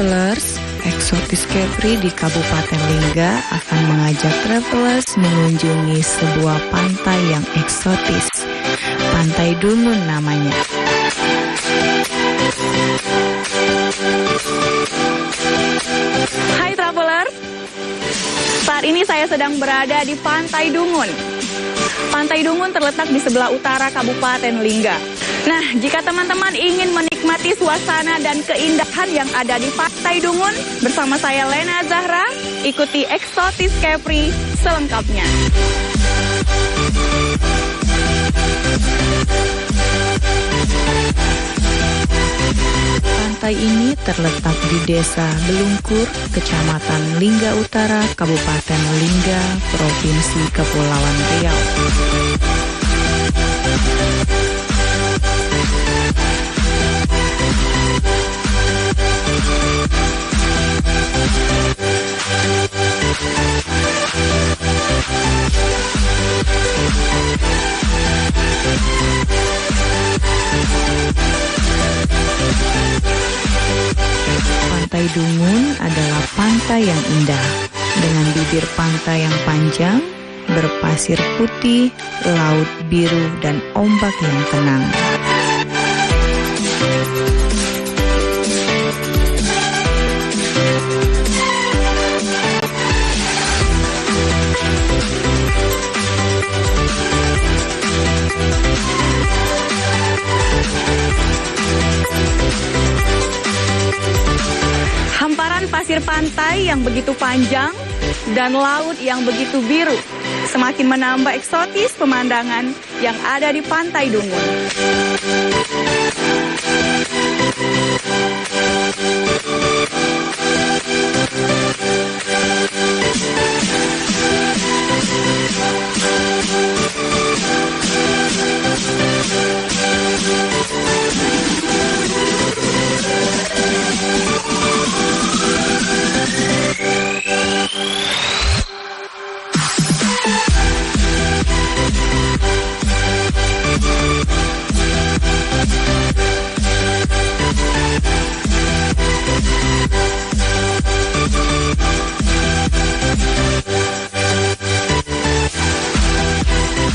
travelers, Exotis Kepri di Kabupaten Lingga akan mengajak travelers mengunjungi sebuah pantai yang eksotis. Pantai Dungun namanya. Hai travelers, saat ini saya sedang berada di Pantai Dungun. Pantai Dungun terletak di sebelah utara Kabupaten Lingga. Nah, jika teman-teman ingin menikmati suasana dan keindahan yang ada di Pantai Dungun, bersama saya Lena Zahra, ikuti Exotis Kepri selengkapnya. Pantai ini terletak di Desa Belungkur, Kecamatan Lingga Utara, Kabupaten Lingga, Provinsi Kepulauan Riau. Pantai Dungun adalah pantai yang indah, dengan bibir pantai yang panjang, berpasir putih, laut biru, dan ombak yang tenang. Hamparan pasir pantai yang begitu panjang dan laut yang begitu biru semakin menambah eksotis pemandangan yang ada di Pantai Dungun.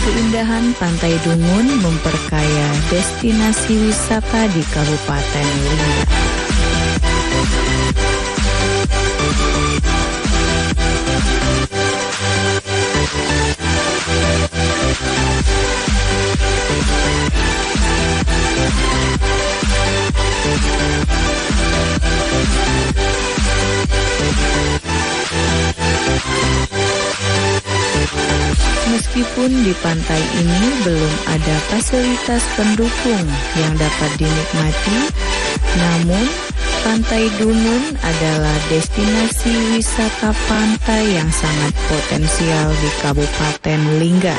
Keindahan Pantai Dungun memperkaya destinasi wisata di Kabupaten Lingga. Meskipun di pantai ini belum ada fasilitas pendukung yang dapat dinikmati, namun Pantai Dungun adalah destinasi wisata pantai yang sangat potensial di Kabupaten Lingga.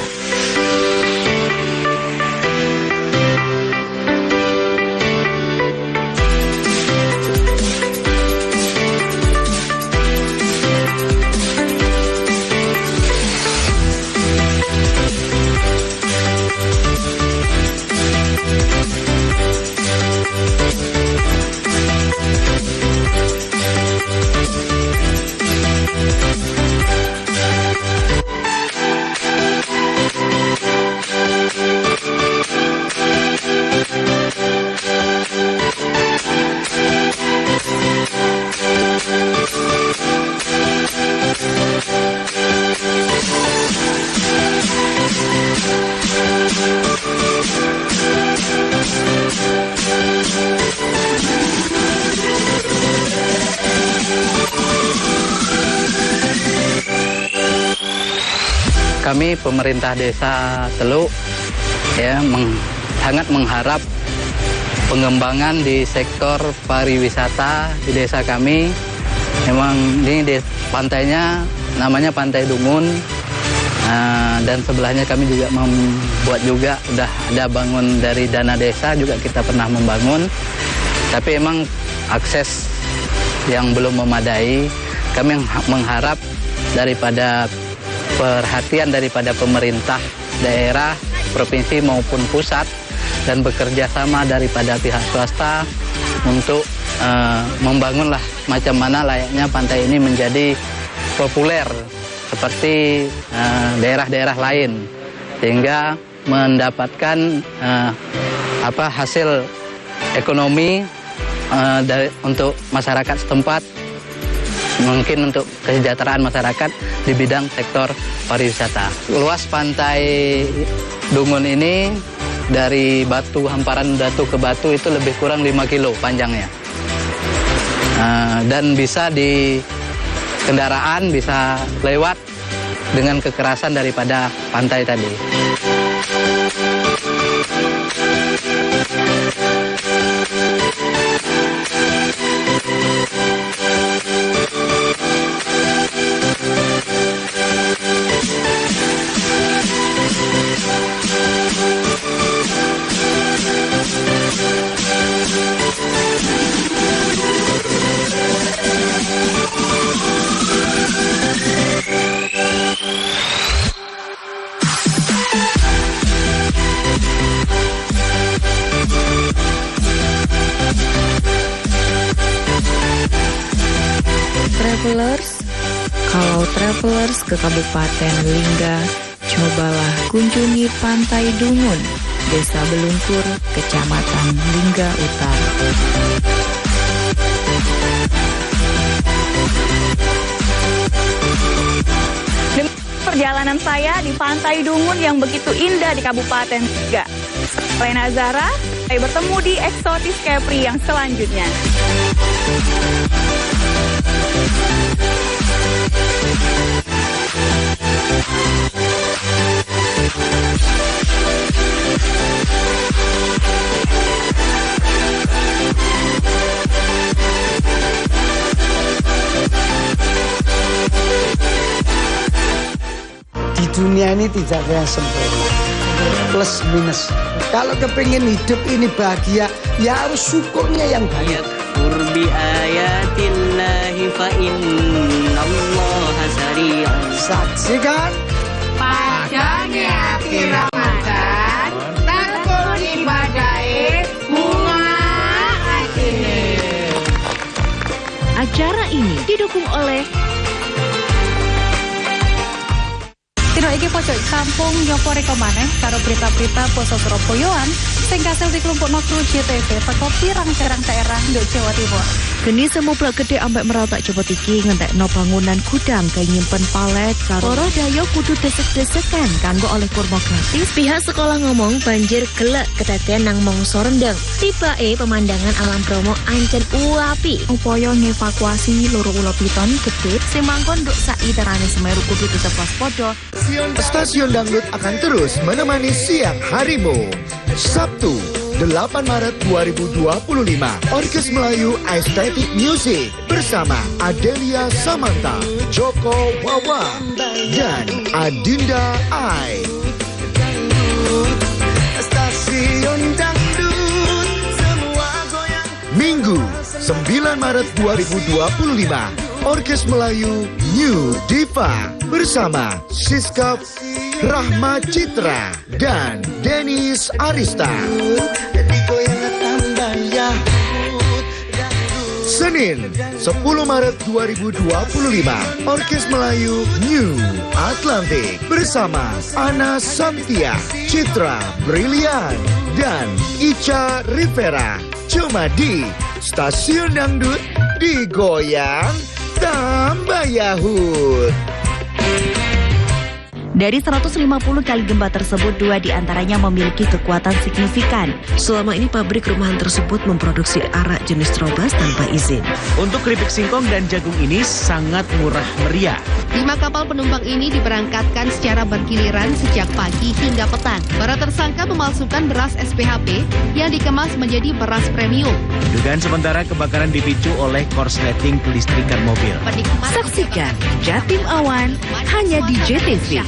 Kami pemerintah desa Teluk sangat mengharap pengembangan di sektor pariwisata di desa kami. Memang ini pantainya namanya Pantai Dungun, dan sebelahnya kami juga membuat juga udah ada bangun dari dana desa juga kita pernah membangun. Tapi emang akses yang belum memadai. Kami mengharap daripada perhatian daripada pemerintah daerah, provinsi maupun pusat, dan bekerja sama daripada pihak swasta untuk membangunlah macam mana layaknya pantai ini menjadi populer seperti daerah-daerah lain, sehingga mendapatkan hasil ekonomi untuk masyarakat setempat, mungkin untuk kesejahteraan masyarakat di bidang sektor pariwisata. Luas pantai Dungun ini dari hamparan batu ke batu itu lebih kurang 5 kilo panjangnya. Dan bisa kendaraan bisa lewat dengan kekerasan daripada pantai tadi. Kalau travelers ke Kabupaten Lingga, cobalah kunjungi Pantai Dungun, Desa Belungkur, Kecamatan Lingga Utara. Perjalanan saya di Pantai Dungun yang begitu indah di Kabupaten Lingga. Lena Zara, saya bertemu di Eksotis Kepri yang selanjutnya. Di dunia ini tidak ada yang sempurna, plus minus. Kalau kepingin hidup ini bahagia, ya harus syukurnya yang banyak. Kurbi ayatillahi fa innallaha sari'un. Saksikan Padane ati Ramadan, takon ibadahe bunga atine. Acara ini didukung oleh Tino iki pojok kampung nyopo reko maneh karo berita-berita poso Surabayaan sing kasil dikelompokno kru JTV teko pirang-pirang daerah nduk Jawa Timur. geni semuplak gede ambek merotak cepot iki ngentekno bangunan gudang kaya nyimpen palet karo para dayo kudu desek-desekan kanggo oleh kurma gratis. Pihak sekolah ngomong banjir gelek kedadean nang mangsa rendeng. Tibake pemandangan alam Bromo ancen uapi. Upaya ngevakuasi loro ula piton gede Sing mangkon nduk saiterane Semeru kudu tetep waspada. Stasiun Dangdut akan terus menemani siang harimu. Sabtu 8 Maret 2025, Orkes Melayu Aesthetic Music bersama Adelia Samantha, Joko Wawa, dan Adinda Ai. Stasiun Dangdut, semua goyang. Minggu 9 Maret 2025, Orkes Melayu New Diva bersama Siska Rahma Citra dan Dennis Arista. Senin 10 Maret 2025, Orkes Melayu New Atlantic bersama Ana Santia, Citra Brilian, dan Ica Rivera. Cuma di Stasiun Dangdut, digoyang tambah yahut. Dari 150 kali gempa tersebut, 2 diantaranya memiliki kekuatan signifikan. Selama ini pabrik rumahan tersebut memproduksi arak jenis Trobas tanpa izin. Untuk keripik singkong dan jagung ini sangat murah meriah. 5 kapal penumpang ini diberangkatkan secara bergiliran sejak pagi hingga petang. Para tersangka memalsukan beras SPHP yang dikemas menjadi beras premium. Dugaan sementara kebakaran dipicu oleh korsleting kelistrikan mobil. Saksikan Jatim Awan hanya di JTV.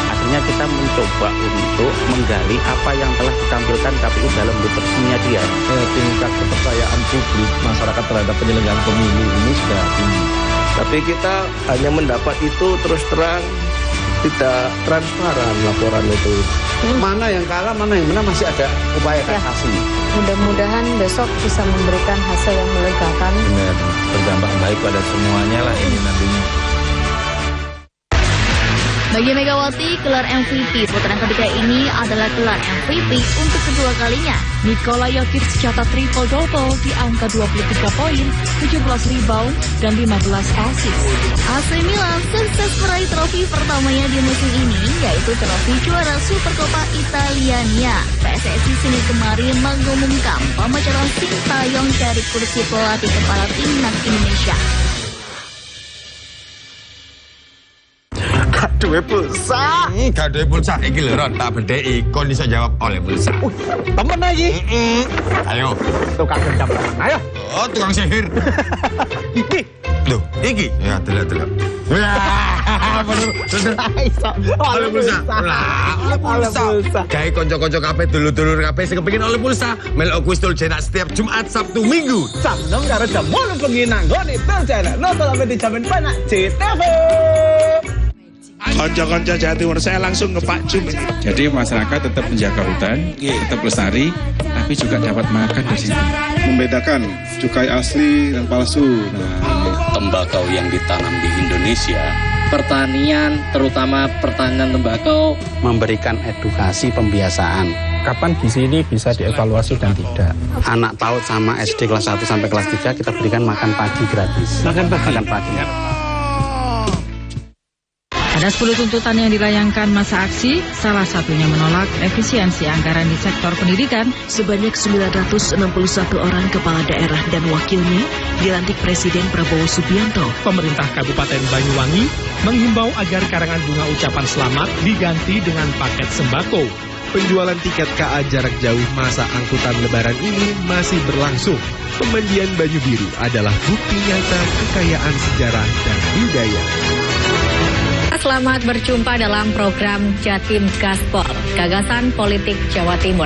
Akhirnya kita mencoba untuk menggali apa yang telah ditampilkan KPU dalam literasinya dia. Tingkat kepercayaan publik masyarakat terhadap penyelenggaraan pemilu ini sudah tinggi. Tapi kita hanya mendapat itu terus terang tidak transparan laporan itu. Mana yang kalah, mana yang menang, masih ada upaya kasasi. Mudah-mudahan besok bisa memberikan hasil yang melegakan. Benar, berdampak baik pada semuanya lah ini nantinya. Bagi Megawati, gelar MVP putaran ketiga ini adalah gelar MVP untuk kedua kalinya. Nikola Jokic catat triple-double di angka 23 poin, 17 rebound, dan 15 asis. AC Milan sukses meraih trofi pertamanya di musim ini, yaitu trofi juara Supercoppa Italiania. PSSI Senin kemarin mengumumkan pemecatan Sintayong dari kursi pelatih kepala timnas Indonesia. Duwe pulsa. Gak duwe pulsa. Iki lho Ron, tak bedheki kon iso jawab oleh pulsa. Temen lagi. Ayo. Tukang gendam. Ayo. Oh, tukang sihir. Iki. Loh, iki. Ya, delok. Wah, bener. Oleh pulsa. Lah, oleh pulsa. Gawe kanca-kanca kabeh dulur-dulur kabeh sing kepengin oleh pulsa, melok kuis tul cenak setiap Jumat, Sabtu, Minggu. Sabtu karo jam 8 bengi nang gone tul cenak. Nonton sampe dijamin penak JTV. Konco-konco Jawa Timur, saya langsung ke Pak Jum. Jadi masyarakat tetap menjaga hutan, tetap lestari, tapi juga dapat makan di sini. Membedakan cukai asli dan palsu. Tembakau yang ditanam di Indonesia, pertanian, terutama pertanian tembakau, memberikan edukasi pembiasaan. Kapan di sini bisa dievaluasi dan tidak? Anak PAUD sama SD kelas 1 sampai kelas 3 kita berikan makan pagi gratis. Makan pagi. Ada 10 tuntutan yang dilayangkan masa aksi, salah satunya menolak efisiensi anggaran di sektor pendidikan. Sebanyak 961 orang kepala daerah dan wakilnya dilantik Presiden Prabowo Subianto. Pemerintah Kabupaten Banyuwangi menghimbau agar karangan bunga ucapan selamat diganti dengan paket sembako. Penjualan tiket KA jarak jauh masa angkutan lebaran ini masih berlangsung. Pemandian Banyu Biru adalah bukti nyata kekayaan sejarah dan budaya. Selamat berjumpa dalam program Jatim Gaspol, Gagasan Politik Jawa Timur.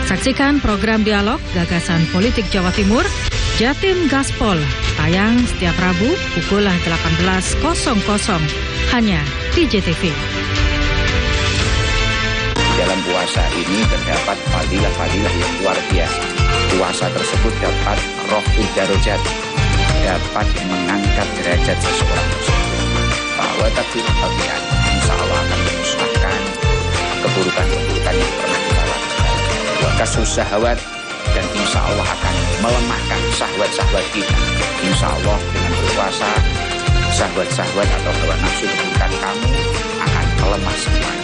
Saksikan program dialog Gagasan Politik Jawa Timur, Jatim Gaspol, tayang setiap Rabu pukul 18.00 hanya di JTV. Dalam puasa ini terdapat fadilah-fadilah yang luar biasa. Puasa tersebut dapat raf'ud darajat, dapat mengangkat derajat seseorang tersebut. Bahwa tapi bagian insya Allah akan memusnahkan keburukan-keburukan yang pernah kita lakukan. Kasih syahwat dan insya Allah akan melemahkan syahwat-syahwat kita. Insya Allah dengan berpuasa, syahwat-syahwat atau hawa nafsu keburukan kamu akan melemah semuanya.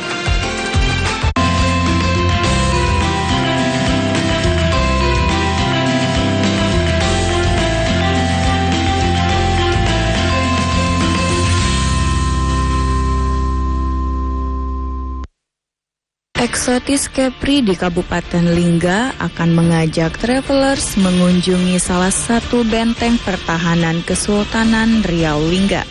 Eksotis Kepri di Kabupaten Lingga akan mengajak travelers mengunjungi salah satu benteng pertahanan Kesultanan Riau Lingga.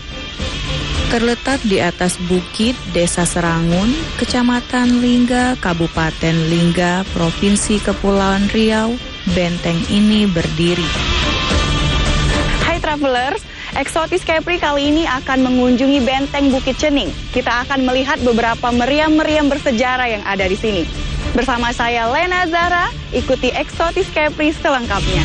Terletak di atas bukit Desa Serangun, Kecamatan Lingga, Kabupaten Lingga, Provinsi Kepulauan Riau, benteng ini berdiri. Hai travelers, Eksotis Kepri kali ini akan mengunjungi Benteng Bukit Cening. Kita akan melihat beberapa meriam-meriam bersejarah yang ada di sini. Bersama saya Lena Zara, ikuti Eksotis Kepri selengkapnya.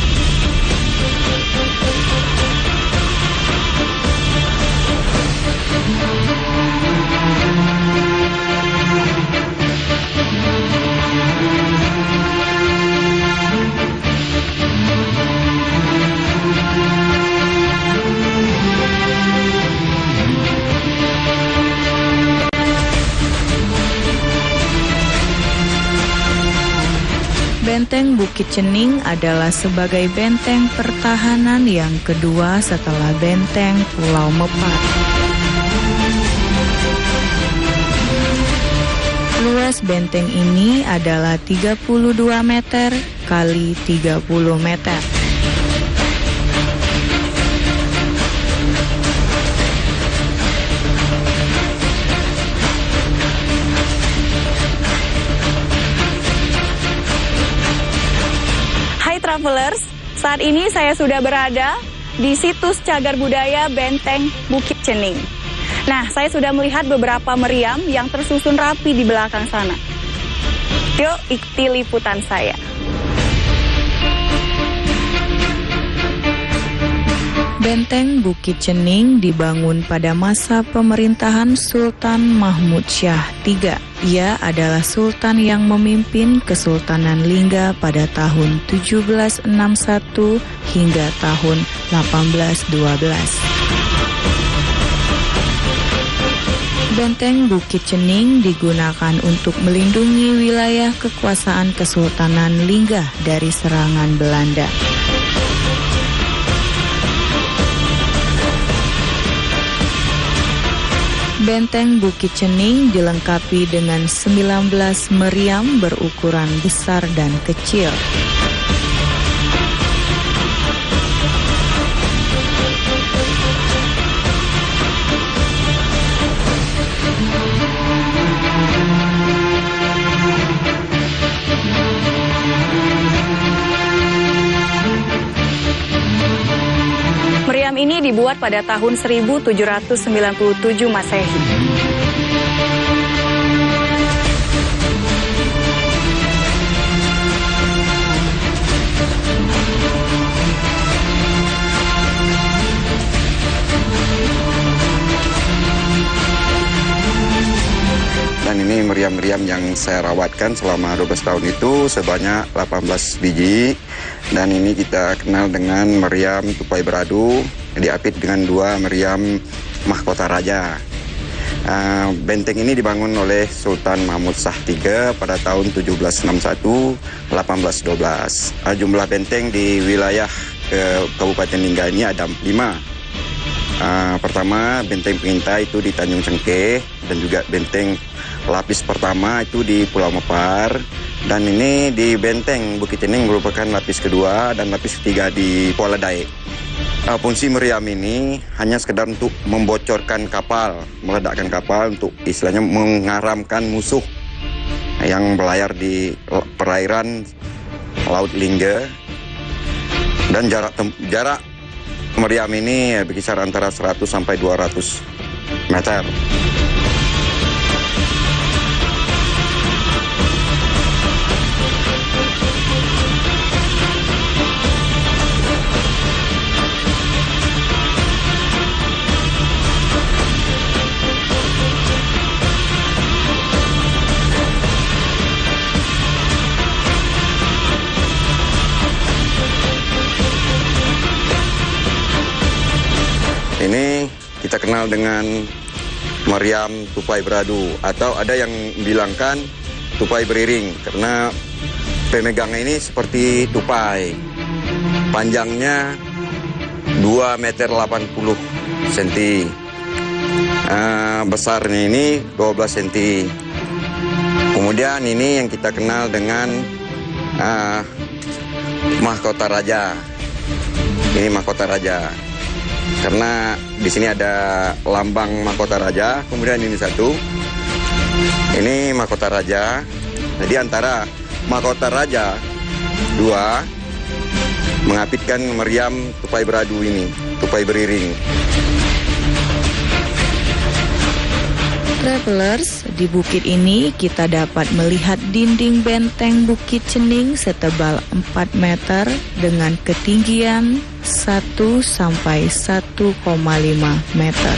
Benteng Bukit Cening adalah sebagai benteng pertahanan yang kedua setelah benteng Pulau Mepat. Luas benteng ini adalah 32 meter kali 30 meter. Travelers, saat ini saya sudah berada di situs cagar budaya Benteng Bukit Cening. Nah, saya sudah melihat beberapa meriam yang tersusun rapi di belakang sana. Yuk, ikuti liputan saya. Benteng Bukit Cening dibangun pada masa pemerintahan Sultan Mahmud Syah III. Ia adalah sultan yang memimpin Kesultanan Lingga pada tahun 1761 hingga tahun 1812. Benteng Bukit Cening digunakan untuk melindungi wilayah kekuasaan Kesultanan Lingga dari serangan Belanda. Benteng Bukit Cening dilengkapi dengan 19 meriam berukuran besar dan kecil. Meriam ini dibuat pada tahun 1797 Masehi. Dan ini meriam-meriam yang saya rawatkan selama 12 tahun itu sebanyak 18 biji. Dan ini kita kenal dengan meriam tupai beradu, diapit dengan 2 meriam mahkota raja. Benteng ini dibangun oleh Sultan Mahmud Syah III pada tahun 1761-1812. Jumlah benteng di wilayah Kabupaten Lingga ini ada 5. Pertama, benteng pengintai itu di Tanjung Cengkeh, dan juga benteng lapis pertama itu di Pulau Mepar, dan ini di Benteng Bukit Cening merupakan lapis kedua dan lapis ketiga di Kuala Daik. Fungsi meriam ini hanya sekedar untuk membocorkan kapal, meledakkan kapal untuk istilahnya mengaramkan musuh yang berlayar di perairan Laut Lingga, dan jarak meriam ini berkisar antara 100 sampai 200 meter. Ini kita kenal dengan meriam tupai beradu, atau ada yang bilangkan tupai beriring, karena pemegangnya ini seperti tupai. Panjangnya 2,80 meter. Besarnya ini 12 cm. Kemudian ini yang kita kenal dengan mahkota raja. Ini mahkota raja. Karena di sini ada lambang mahkota raja, kemudian ini satu. Ini mahkota raja. Jadi antara mahkota raja 2 mengapitkan meriam tupai beradu ini, tupai beriring. Travelers, di bukit ini kita dapat melihat dinding benteng Bukit Cening setebal 4 meter dengan ketinggian 1 sampai 1,5 meter.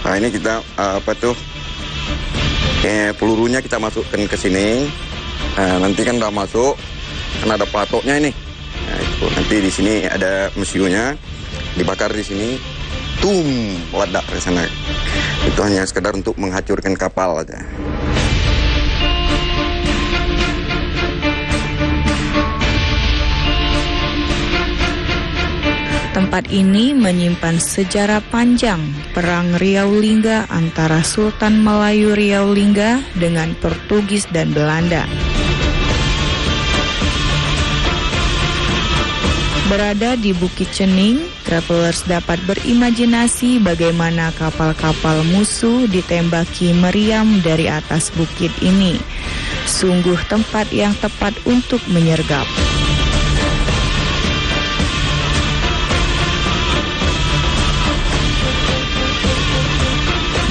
Nah, ini kita pelurunya kita masukkan ke sini. Nanti kan udah masuk, kan ada platoknya ini. Nah, itu nanti di sini ada mesiunya, dibakar di sini. Ledak ke sana. Itu hanya sekedar untuk menghancurkan kapal aja. Tempat ini menyimpan sejarah panjang Perang Riau Lingga antara Sultan Melayu Riau Lingga dengan Portugis dan Belanda. Berada di Bukit Cening, travelers dapat berimajinasi bagaimana kapal-kapal musuh ditembaki meriam dari atas bukit ini. Sungguh tempat yang tepat untuk menyergap.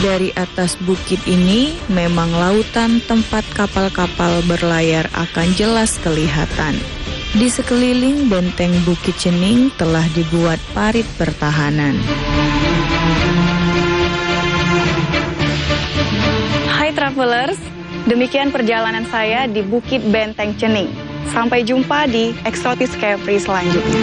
Dari atas bukit ini, memang lautan tempat kapal-kapal berlayar akan jelas kelihatan. Di sekeliling benteng Bukit Cening telah dibuat parit pertahanan. Hai travelers, demikian perjalanan saya di Bukit Benteng Cening. Sampai jumpa di Exotis Kepri selanjutnya.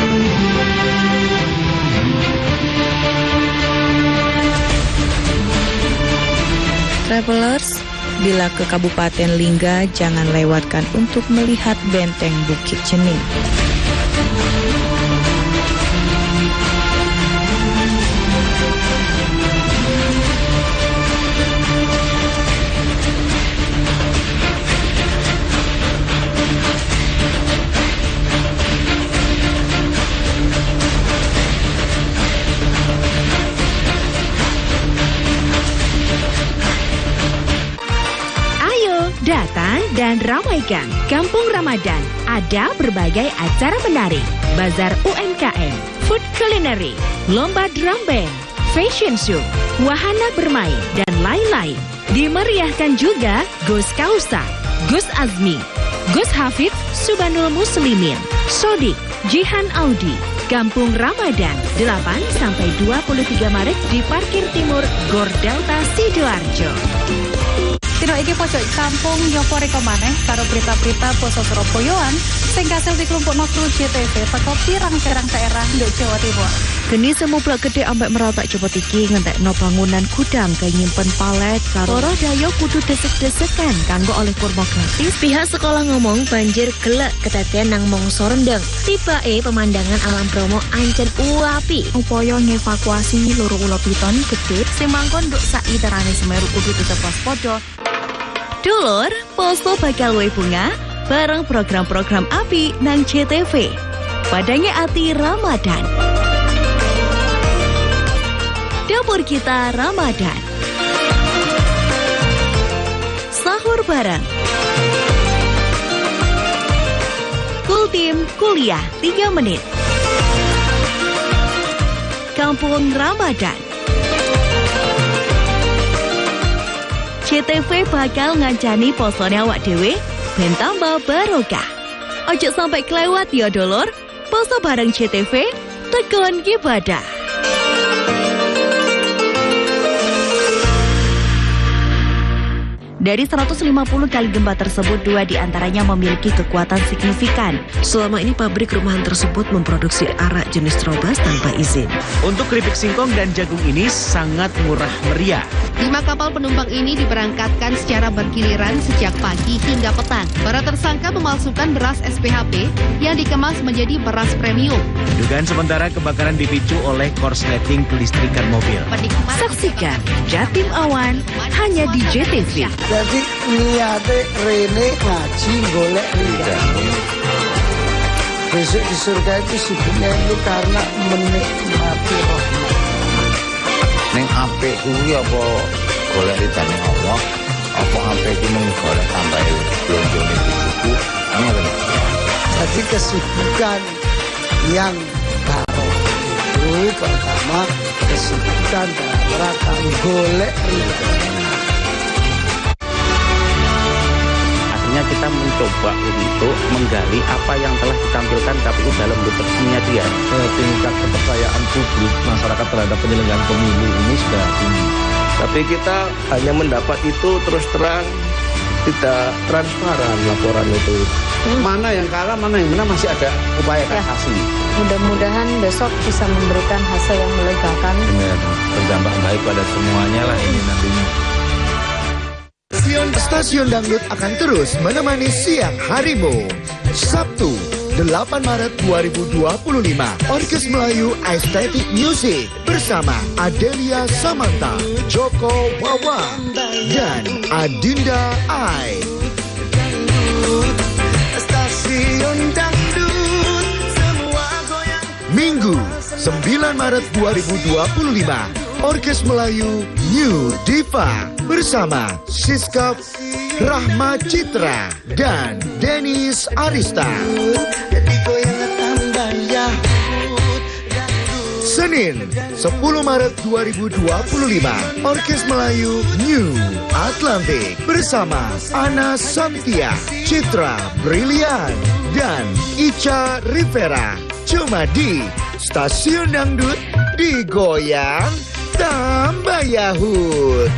Travelers, bila ke Kabupaten Lingga, jangan lewatkan untuk melihat benteng Bukit Cening. Datang dan ramaikan Kampung Ramadan. Ada berbagai acara menarik, bazar UMKM, food culinary, lomba drum band, fashion show, wahana bermain, dan lain-lain. Dimeriahkan juga Gus Kausa, Gus Azmi, Gus Hafid, Subhanul Muslimin, Sodik, Jihan Audi. Kampung Ramadan 8-23 Maret di Parkir Timur Gor Delta Sidoarjo. Dino iki pojok kampung nyopo reko maneh karo berita-berita poso Surabayaan sing kasil dikelompokno kru JTV teko pirang-pirang daerah nduk Jawa Timur. Geni semublak gede ambek meratak cepet iki ngentekno bangunan gudang kaya nyimpen palet karo para dayo kudu desek-desekan kanggo oleh kurma gratis. Pihak sekolah ngomong banjir gelek kedadean nang mangsa rendeng. Tibake pemandangan alam Bromo ancen uapi. Upaya ngevakuasi loro ula piton gede sing mangkon nduk sak literane Semeru kudu tetep waspada. Dulur, poso bakal luwih bunga bareng program-program api nang JTV. Padangnya ati Ramadan. Dapur kita Ramadan. Sahur bareng. Kultim kuliah 3 menit. Kampung Ramadan. JTV bakal ngancani posone awak dhewe ben tambah barokah. Ojo sampai kelewat ya dulur. Poso bareng JTV tegon ibadah. Dari 150 kali gempa tersebut, 2 diantaranya memiliki kekuatan signifikan. Selama ini pabrik rumahan tersebut memproduksi arak jenis Trobas tanpa izin. Untuk keripik singkong dan jagung ini sangat murah meriah. 5 kapal penumpang ini diberangkatkan secara bergiliran sejak pagi hingga petang. Para tersangka memalsukan beras SPHP yang dikemas menjadi beras premium. Dugaan sementara kebakaran dipicu oleh korsleting kelistrikan mobil. Saksikan Jatim Awan hanya di JTV. Jadi niate Rene ngaji golek ridane. Besok di surga itu sibuknya itu karena menikmati rahmat. Neng apik kuwi apa golek ridane Allah? Apa apik iki mung golek tambahe blonjone bojoku? Ngoten. Jadi kesibukan yang baru itu pertama kesibukan dalam rangka golek ridane. Kita mencoba untuk menggali apa yang telah ditampilkan KPU dalam literaturnya dia. Tingkat kepercayaan publik masyarakat terhadap penyelenggaraan pemilu ini sudah tinggi. Tapi kita hanya mendapat itu terus terang, tidak transparan laporan itu. Mana yang kalah, mana yang menang, masih ada upaya kasasi. Mudah-mudahan besok bisa memberikan hasil yang melegakan. Benar, berdampak baik pada semuanya lah ini nantinya. Stasiun Dangdut akan terus menemani siang harimu. Sabtu, 8 Maret 2025, Orkes Melayu Aesthetic Music bersama Adelia Samantha, Joko Wawa, dan Adinda Ai. Stasiun Dangdut, semua goyang. Minggu, 9 Maret 2025, Orkes Melayu New Diva bersama Siskap, Rahma Citra, dan Dennis Arista. Senin, 10 Maret 2025, Orkes Melayu New Atlantic bersama Ana Santia, Citra Brilian, dan Ica Rivera. Cuma di Stasiun Dangdut, digoyang tambah Yahud.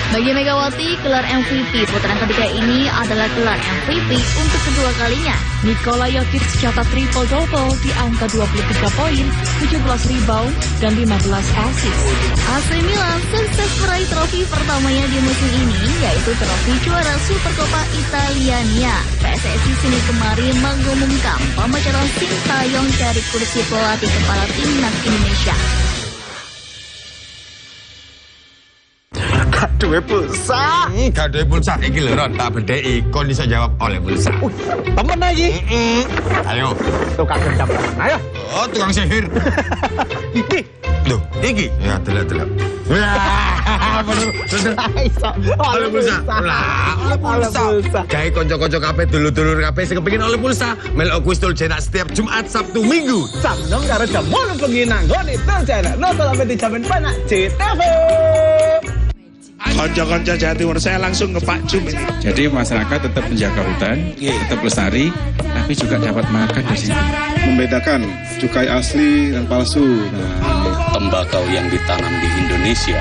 Bagi Megawati, gelar MVP putaran ketiga ini adalah gelar MVP untuk kedua kalinya. Nikola Jokic catat triple-double di angka 23 poin, 17 rebound, dan 15 assist. AC Milan sukses meraih trofi pertamanya di musim ini, yaitu trofi juara Supercoppa Italiania. PSSI Senin kemarin mengumumkan pemecahan Sintayong dari kursi pelatih kepala timnas Indonesia. Gaduhe pulsa. Gaduhe pulsa iki lho Ron, tak bedheki kon iso jawab oleh pulsa. Temen iki. Ayo. Tukang gendam temen. Ayo. Oh, tukang sihir. Iki. Loh, iki. Ya, delok. Wah, bener. Iso. Oleh pulsa. Lah, oleh pulsa. Gawe kanca-kanca kabeh dulur-dulur kabeh sing kepengin oleh pulsa, melok kuis tul cetak setiap Jumat, Sabtu, Minggu. Sambung karo jam 8 bengi nang ngone tul cetak. Nonton sampe dijamin penak CTV. Konco-konco Jawa Timur, saya langsung ke Pak Jum ini. Jadi masyarakat tetap menjaga hutan, tetap lestari, tapi juga dapat makan di sini. Membedakan cukai asli dan palsu. Tembakau yang ditanam di Indonesia,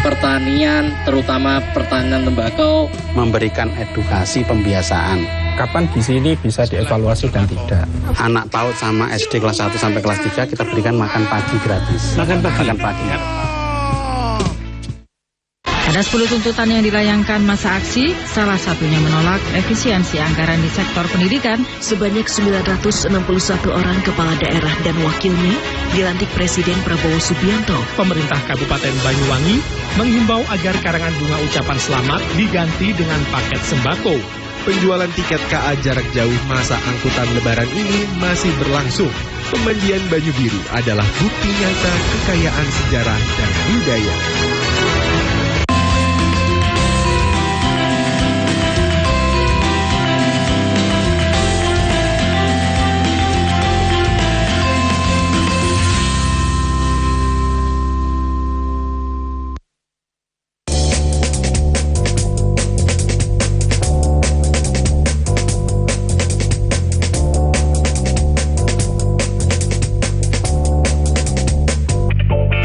pertanian, terutama pertanian tembakau, memberikan edukasi pembiasaan. Kapan gizi ini bisa dievaluasi dan tidak? Anak PAUD sama SD kelas 1 sampai kelas 3 kita berikan makan pagi gratis. Makan pagi. Ada 10 tuntutan yang dilayangkan masa aksi, salah satunya menolak efisiensi anggaran di sektor pendidikan. Sebanyak 961 orang kepala daerah dan wakilnya dilantik Presiden Prabowo Subianto. Pemerintah Kabupaten Banyuwangi menghimbau agar karangan bunga ucapan selamat diganti dengan paket sembako. Penjualan tiket KA jarak jauh masa angkutan lebaran ini masih berlangsung. Pemandian Banyu Biru adalah bukti nyata kekayaan sejarah dan budaya.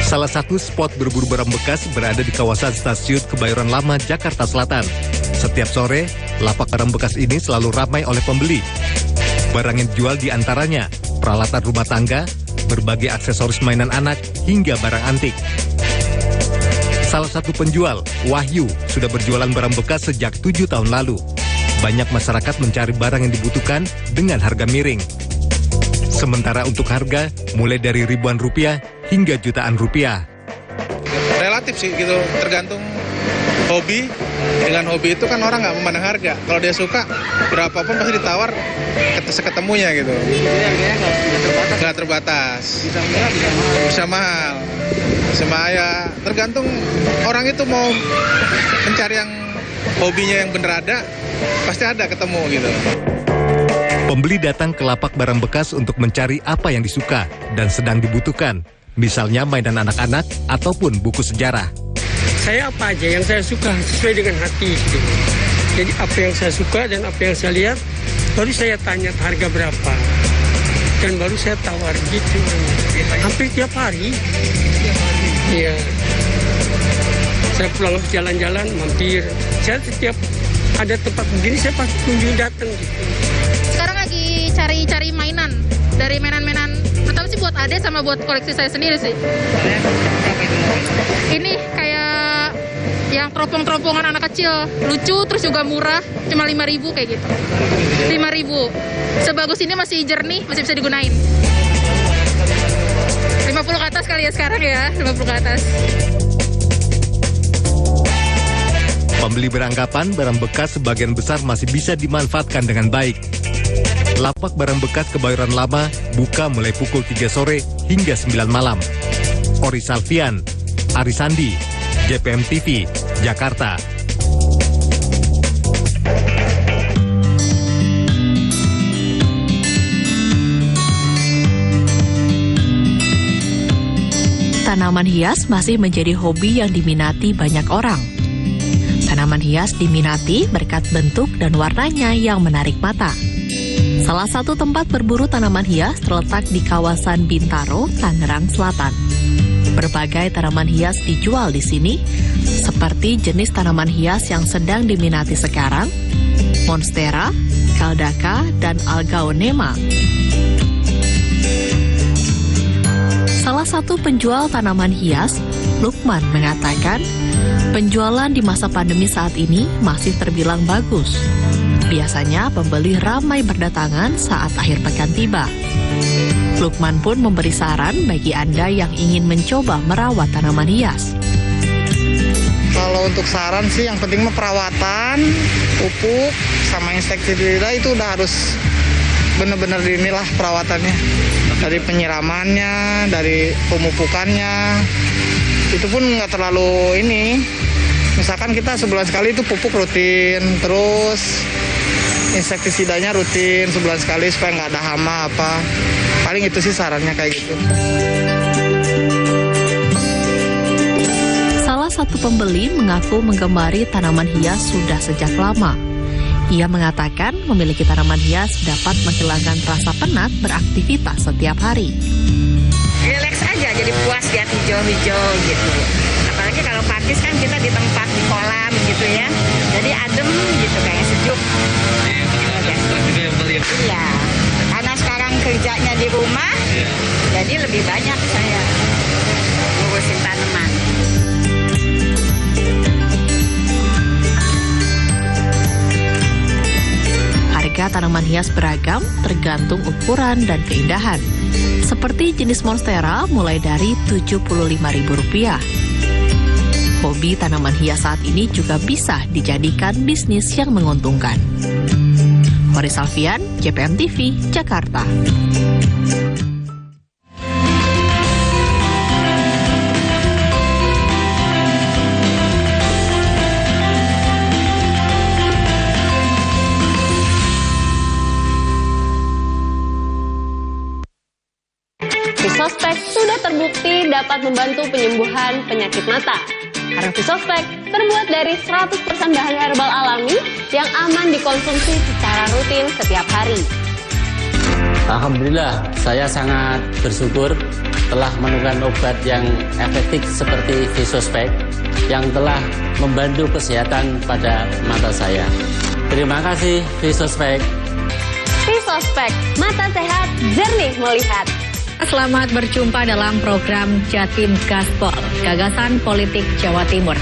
Salah satu spot berburu barang bekas berada di kawasan Stasiun Kebayoran Lama, Jakarta Selatan. Setiap sore, lapak barang bekas ini selalu ramai oleh pembeli. Barang yang dijual diantaranya peralatan rumah tangga, berbagai aksesoris mainan anak, hingga barang antik. Salah satu penjual, Wahyu, sudah berjualan barang bekas sejak 7 tahun lalu. Banyak masyarakat mencari barang yang dibutuhkan dengan harga miring. Sementara untuk harga, mulai dari ribuan rupiah hingga jutaan rupiah. Relatif sih gitu, tergantung hobi. Dengan hobi itu kan orang nggak memandang harga. Kalau dia suka, berapapun pasti ditawar seketemunya gitu. Nggak terbatas. Bisa mahal. Ya, tergantung orang itu mau mencari yang hobinya yang bener ada, pasti ada ketemu gitu. Pembeli datang ke lapak barang bekas untuk mencari apa yang disuka dan sedang dibutuhkan. Misalnya mainan anak-anak ataupun buku sejarah. Saya apa aja yang saya suka sesuai dengan hati gitu. Jadi apa yang saya suka dan apa yang saya lihat, baru saya tanya harga berapa. Dan baru saya tawar gitu. Hampir tiap hari. Iya. Saya pulang jalan-jalan, mampir. Saya setiap ada tempat begini, saya pasti kunjung datang gitu. Sekarang lagi cari mainan. Dari mainan-mainan, pertama sih buat adek sama buat koleksi saya sendiri sih. Ini kayak yang teropong-teropongan anak kecil, lucu terus juga murah, cuma 5.000 kayak gitu. 5.000. Sebagus ini masih jernih, masih bisa digunain. 50 ke atas kali ya sekarang ya, 50 ke atas. Pembeli beranggapan barang bekas sebagian besar masih bisa dimanfaatkan dengan baik. lapak barang bekas Kebayoran Lama buka mulai pukul 3 sore hingga 9 malam. Ori Salvian, Arisandi, JPM TV, Jakarta. Tanaman hias masih menjadi hobi yang diminati banyak orang. Tanaman hias diminati berkat bentuk dan warnanya yang menarik mata. Salah satu tempat berburu tanaman hias terletak di kawasan Bintaro, Tangerang Selatan. Berbagai tanaman hias dijual di sini, seperti jenis tanaman hias yang sedang diminati sekarang, Monstera, Caldaka, dan Algaonema. Salah satu penjual tanaman hias, Lukman, mengatakan penjualan di masa pandemi saat ini masih terbilang bagus. Biasanya pembeli ramai berdatangan saat akhir pekan tiba. Lukman pun memberi saran bagi Anda yang ingin mencoba merawat tanaman hias. Kalau untuk saran sih yang penting mah perawatan, pupuk, sama insektisida itu udah harus benar-benar inilah perawatannya. Dari penyiramannya, dari pemupukannya, itu pun nggak terlalu ini. Misalkan kita sebulan sekali itu pupuk rutin, terus insektisidanya rutin sebulan sekali supaya nggak ada hama apa. Paling itu sih sarannya kayak gitu. Salah satu pembeli mengaku menggemari tanaman hias sudah sejak lama. Ia mengatakan memiliki tanaman hias dapat menghilangkan rasa penat beraktivitas setiap hari. Relax aja, jadi puas lihat hijau-hijau gitu. Apalagi kalau pakis kan kita di tempat, di kolam gitu ya. Jadi adem gitu, kayak sejuk. Iya, karena sekarang kerjanya di rumah, jadi lebih banyak saya ngurusin tanaman. Harga tanaman hias beragam tergantung ukuran dan keindahan. Seperti jenis Monstera mulai dari Rp75.000. Hobi tanaman hias saat ini juga bisa dijadikan bisnis yang menguntungkan. Ori Salvian, JPM TV, Jakarta. Visospek sudah terbukti dapat membantu penyembuhan penyakit mata. Karena Visospek terbuat dari 100% bahan herbal alami yang aman dikonsumsi secara rutin setiap hari. Alhamdulillah, saya sangat bersyukur telah menemukan obat yang efektif seperti Visospek yang telah membantu kesehatan pada mata saya. Terima kasih Visospek. Visospek, mata sehat, jernih melihat. Selamat berjumpa dalam program Jatim Gaspol, Gagasan Politik Jawa Timur.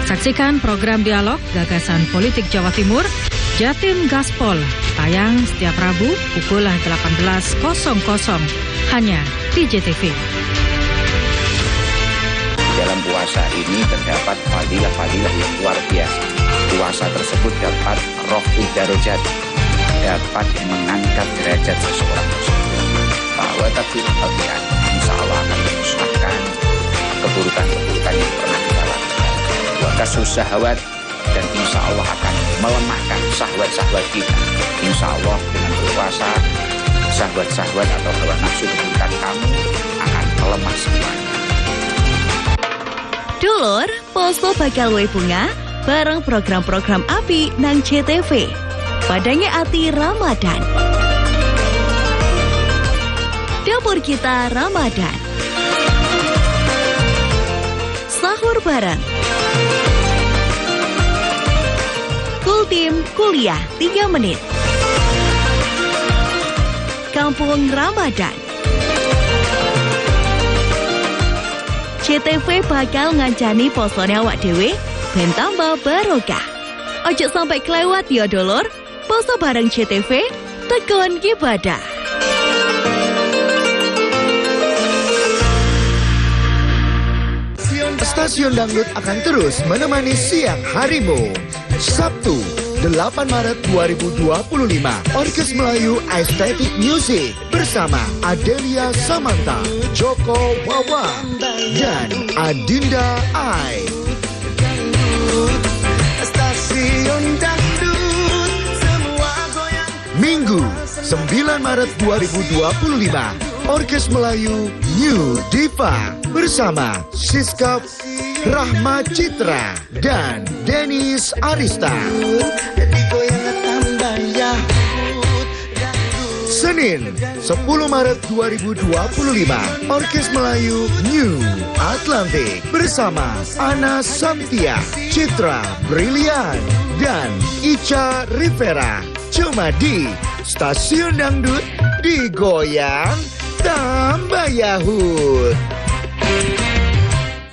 Saksikan program dialog Gagasan Politik Jawa Timur, Jatim Gaspol, tayang setiap Rabu pukul 18.00 hanya di JTV. Dalam puasa ini terdapat fadilah-fadilah yang luar biasa. Puasa tersebut dapat raf'ud darajat, dapat mengangkat derajat seseorang tersebut. Bahwa tapi bagian insya Allah akan memusnahkan keburukan-keburukan yang pernah kita lakukan. Wakasus syahwat, dan insya Allah akan melemahkan syahwat-syahwat kita. Insya Allah dengan berpuasa, syahwat-syahwat atau hawa nafsu keburukan kamu akan melemah semuanya. Dulur, poso bakal wae bunga bareng program-program api nang JTV. Padanya ati Ramadan. Dapur kita Ramadan. Sahur bareng. Kultim kuliah 3 menit. Kampung Ramadan. JTV bakal ngancani posone awak dhewe ben tambah barokah. Ojo sampai kelewat ya dulur. Poso bareng JTV, tegon ibadah. Stasiun Dangdut akan terus menemani siang harimu. Sabtu, 8 Maret 2025, Orkes Melayu Aesthetic Music bersama Adelia Samantha, Joko Wawa, dan Adinda Ai. Minggu, 9 Maret 2025, Orkes Melayu New Diva bersama Siskap, Rahma Citra, dan Dennis Arista. Senin, 10 Maret 2025, Orkes Melayu New Atlantic bersama Ana Samtia, Citra Brilian, dan Ica Rivera. Cuma di Stasiun Dangdut, digoyang tambah yahut.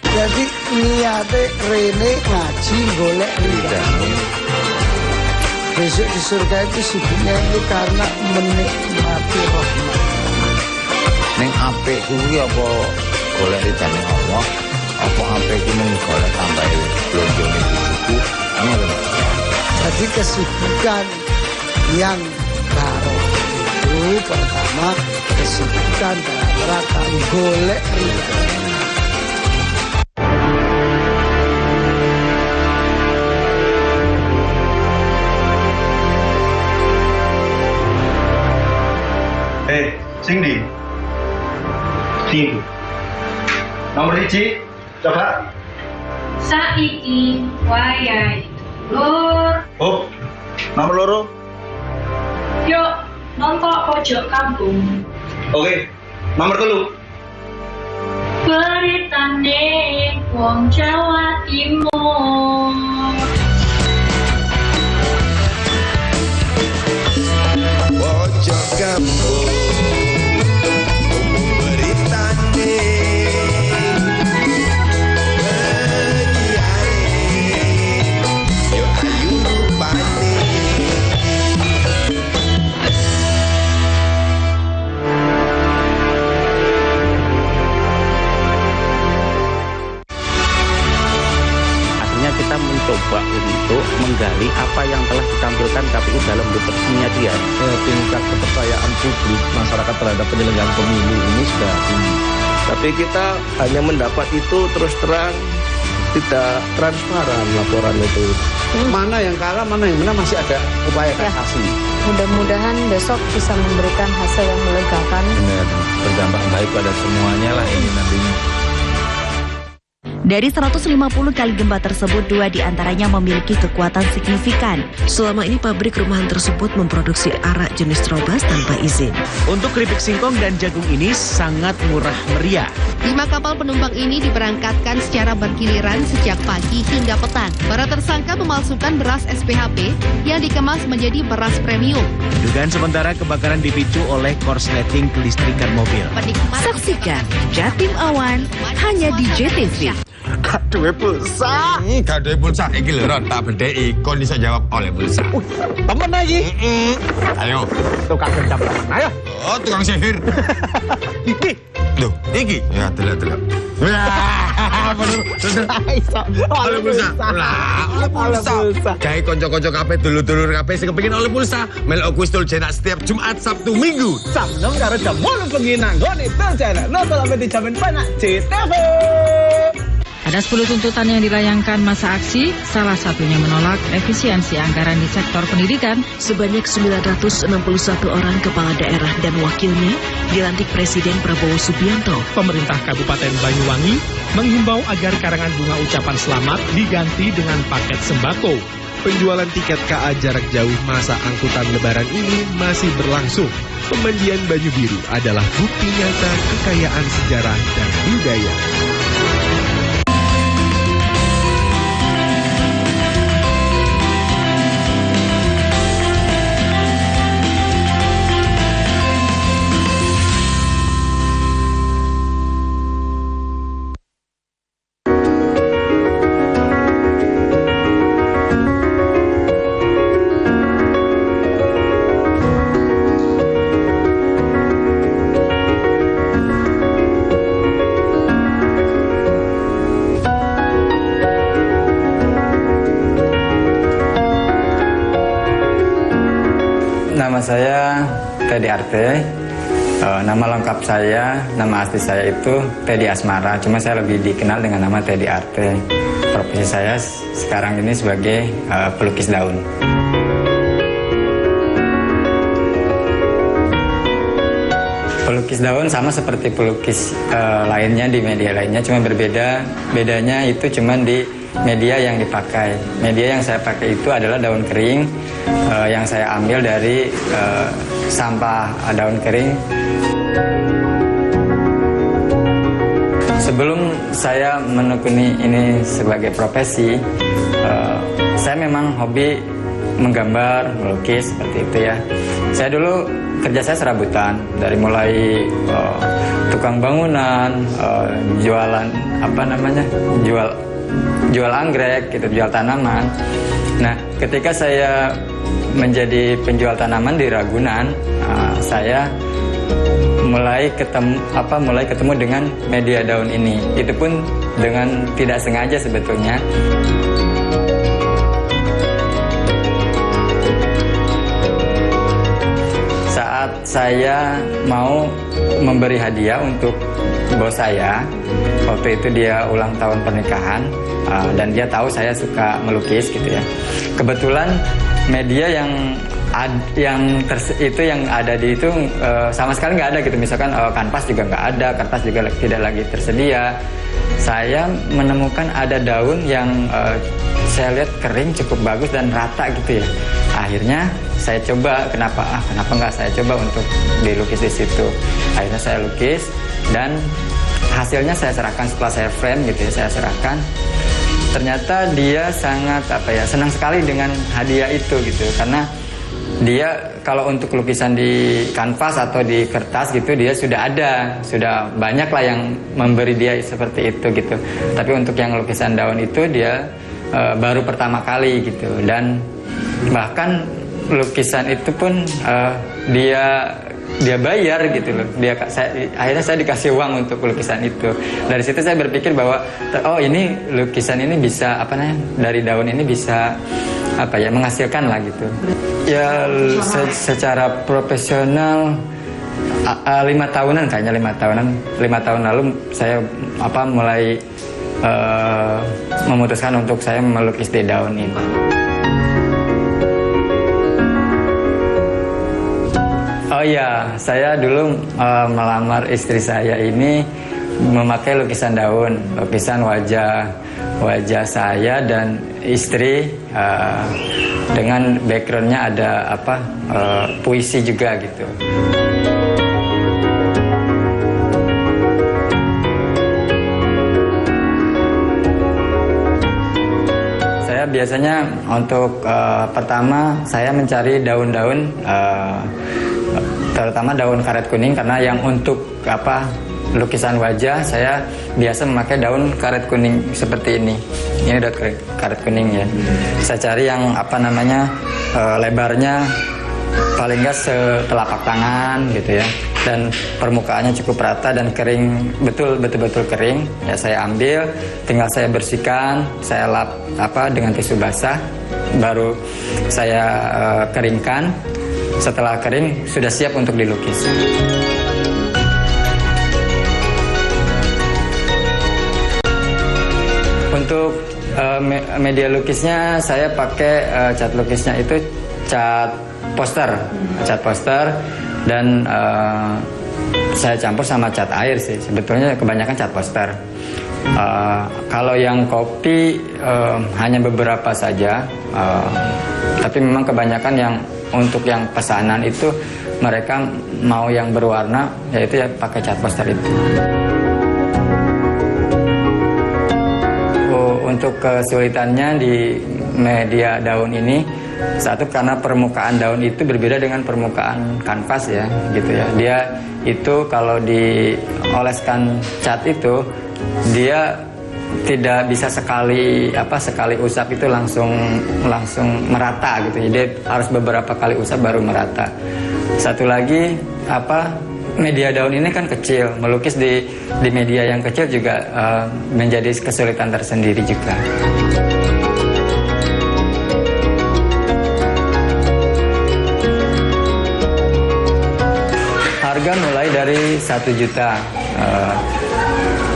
Jadi niate Rene ngaji golek ridane. Besok di surga itu sibuknya itu karena menikmati rahmat. Neng apik kuwi apa golek ridane Allah? Apa apik kuwi neng golek tambahe blonjone bojoku? Ngono. Jadi kesibukan yang baru itu pertama kesibukan dalam rangka golek ridane. Sing di nomor 1 coba saiki wayahe lur. Oh, nomor 2 yuk nonton pojok kampung. Oke, nomor 3 beritane wong Jawa Timur. Pojok kampung kita mencoba untuk menggali apa yang telah ditampilkan KPU dalam bentuk miniatur. Tingkat kepercayaan publik masyarakat terhadap penyelenggaraan pemilu ini sudah tinggi. Tapi kita hanya mendapat itu terus terang, tidak transparan laporan itu. Mana yang kalah, mana yang menang, masih ada upaya kasasi. Mudah-mudahan besok bisa memberikan hasil yang melegakan. Benar, berdampak baik pada semuanya lah ini nantinya. Dari 150 kali gempa tersebut, 2 diantaranya memiliki kekuatan signifikan. Selama ini pabrik rumahan tersebut memproduksi arak jenis Trobas tanpa izin. Untuk keripik singkong dan jagung ini sangat murah meriah. 5 kapal penumpang ini diberangkatkan secara bergiliran sejak pagi hingga petang. Para tersangka memalsukan beras SPHP yang dikemas menjadi beras premium. Dugaan sementara kebakaran dipicu oleh korsleting kelistrikan mobil. Saksikan Jatim Awan hanya di JTV. Gaduhe pulsa. Gaduhe pulsa iki lho Ron, tak bedheki kon iso jawab oleh pulsa. Temen lagi. Ayo. Tukang gendam temen. Ayo. Oh, tukang sihir. Iki. Loh, iki. Ya, delok. Wah, bener. Oleh pulsa. Lah, oleh pulsa. Gawe kanca-kanca kabeh dulur-dulur kabeh sing kepengin oleh pulsa, melok kuis cenak setiap Jumat, Sabtu, Minggu. Jam 6 karo jam 8 bengi nang nggone Telcel. Nonton sampai dijamin banyak JTV. Ada 10 tuntutan yang dilayangkan masa aksi, salah satunya menolak efisiensi anggaran di sektor pendidikan. Sebanyak 961 orang kepala daerah dan wakilnya dilantik Presiden Prabowo Subianto. Pemerintah Kabupaten Banyuwangi menghimbau agar karangan bunga ucapan selamat diganti dengan paket sembako. Penjualan tiket KA jarak jauh masa angkutan lebaran ini masih berlangsung. Pemandian Banyu Biru adalah bukti nyata kekayaan sejarah dan budaya. Nama saya Teddy Arte. Nama lengkap saya, nama asli saya itu Teddy Asmara. Cuma saya lebih dikenal dengan nama Teddy Arte. Profesi saya sekarang ini sebagai pelukis daun. Pelukis daun sama seperti pelukis lainnya di media lainnya, cuma berbeda. Bedanya itu cuma di media yang dipakai. Media yang saya pakai itu adalah daun kering yang saya ambil dari sampah daun kering. Sebelum saya menekuni ini sebagai profesi, saya memang hobi menggambar, melukis seperti itu ya. Saya dulu kerja saya serabutan, dari mulai tukang bangunan, jualan jual anggrek, gitu, jual tanaman. Nah, ketika saya menjadi penjual tanaman di Ragunan, saya mulai ketemu dengan media daun ini. Itu pun dengan tidak sengaja sebetulnya. Saat saya mau memberi hadiah untuk bos saya, waktu itu dia ulang tahun pernikahan, dan dia tahu saya suka melukis gitu ya. Kebetulan media yang ada di itu sama sekali nggak ada gitu. Misalkan kanvas juga nggak ada, kertas juga tidak lagi tersedia. Saya menemukan ada daun yang saya lihat kering cukup bagus dan rata gitu ya. Akhirnya saya coba, kenapa nggak saya coba untuk dilukis di situ. Akhirnya saya lukis dan hasilnya saya serahkan setelah saya frame gitu ya, saya serahkan. Ternyata dia sangat senang sekali dengan hadiah itu gitu, karena dia kalau untuk lukisan di kanvas atau di kertas gitu dia sudah banyak lah yang memberi dia seperti itu gitu. Tapi untuk yang lukisan daun itu dia baru pertama kali gitu, dan bahkan lukisan itu pun dia bayar gitu loh. Akhirnya saya dikasih uang untuk lukisan itu. Dari situ saya berpikir bahwa ini lukisan ini bisa dari daun ini bisa menghasilkan lah gitu. Ya secara profesional 5 tahunan kayaknya 5 tahun lalu saya mulai memutuskan untuk saya melukis di daun ini. Oh iya, saya dulu melamar istri saya ini memakai lukisan daun, lukisan wajah saya dan istri, dengan backgroundnya ada puisi juga gitu. Saya biasanya untuk pertama saya mencari daun-daun, terutama daun karet kuning, karena yang untuk lukisan wajah saya biasa memakai daun karet kuning seperti ini. Ini daun karet kuning ya. Saya cari yang lebarnya paling nggak setelapak tangan gitu ya, dan permukaannya cukup rata dan kering, betul-betul kering. Ya saya ambil, tinggal saya bersihkan, saya lap dengan tisu basah, baru saya keringkan. Setelah kering sudah siap untuk dilukis. Untuk media lukisnya saya pakai cat lukisnya itu cat poster, dan saya campur sama cat air sih. Sebetulnya kebanyakan cat poster. Kalau yang kopi hanya beberapa saja, tapi memang kebanyakan yang untuk yang pesanan itu mereka mau yang berwarna, yaitu ya pakai cat poster itu. Untuk kesulitannya di media daun ini, satu karena permukaan daun itu berbeda dengan permukaan kanvas ya, gitu ya. Dia itu kalau dioleskan cat itu dia tidak bisa sekali usap itu langsung merata gitu. Jadi harus beberapa kali usap baru merata. Satu lagi media daun ini kan kecil. Melukis di media yang kecil juga menjadi kesulitan tersendiri juga. harga mulai dari 1 juta.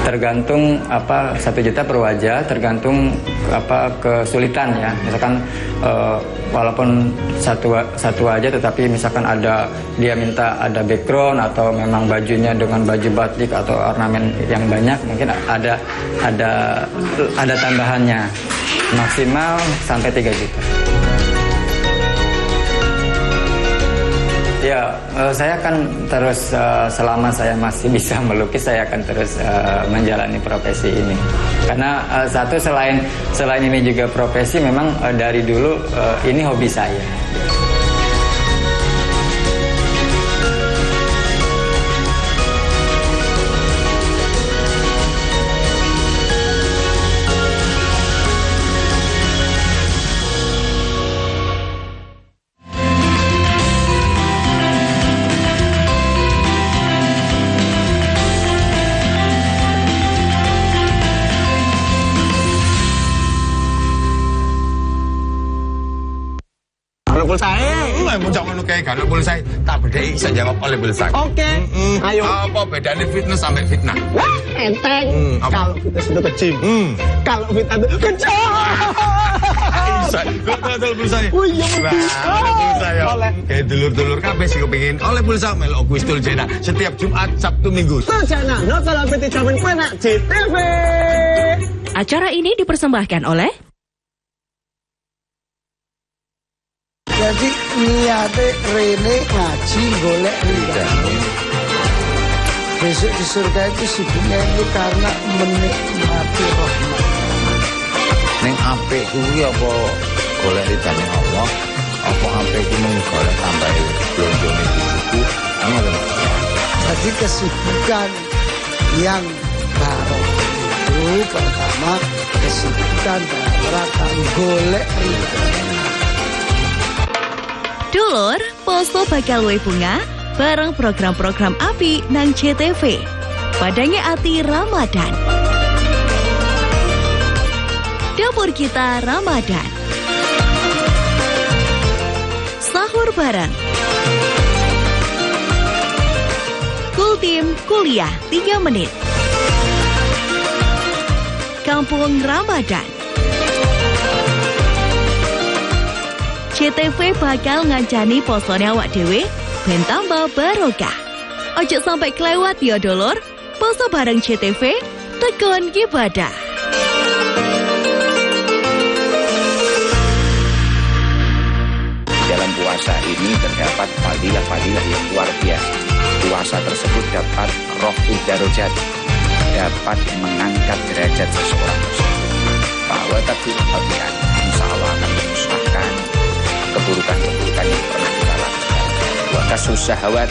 Tergantung 1 juta per wajah, tergantung kesulitan ya. Misalkan walaupun satu wajah, tetapi misalkan dia minta ada background atau memang bajunya dengan baju batik atau ornamen yang banyak, mungkin ada tambahannya, maksimal sampai 3 juta. Ya, saya akan terus selama saya masih bisa melukis, saya akan terus menjalani profesi ini. Karena selain ini juga profesi, memang dari dulu ini hobi saya. Muncak ngono kae gak pulsa, tak bedheki iso jawab oleh pulsa. Oke. Ayo. Apa bedanya fitness sampai fitnah? Enteng. Kalau fitness itu ke gym. Kalau fitnah itu ke Bisa. Betul pulsa. Oh iya betul. Pulsa ya. Kayak dulur-dulur kabeh sing kepengin oleh pulsa melok kuis Tulcena setiap Jumat, Sabtu, Minggu. Tulcena, nonton PT Jaman Penak JTV. Acara ini dipersembahkan oleh Jadi niate Rene ngaji golek ridane. Besok di surga itu sibuknya itu karena menikmati rahmat. Ning apik kuwi apa golek ridane Allah? Apa apik kuwi mung golek tambahe blonjone buku? Jadi kesibukan yang barok itu pertama kesibukan dalam golek ridane. Dulur, posto bakal luwih bunga bareng program-program API nang JTV. Padangnya ati Ramadan. Dapur kita Ramadan. Sahur bareng. Kultim kuliah 3 menit. Kampung Ramadan. JTV bakal ngancani posone awak dhewe ben tambah barokah. Ojo sampai kelewat ya dulur. Poso bareng JTV tekun ibadah. Dalam puasa ini terdapat fadilah-fadilah yang luar biasa. Puasa tersebut dapat raf'ud darajat, dapat mengangkat derajat seseorang tersebut. Bahwa tapi insya Allah akan memusnahkan keburukan-keburukan yang pernah kita lakukan. Wakasus syahwat,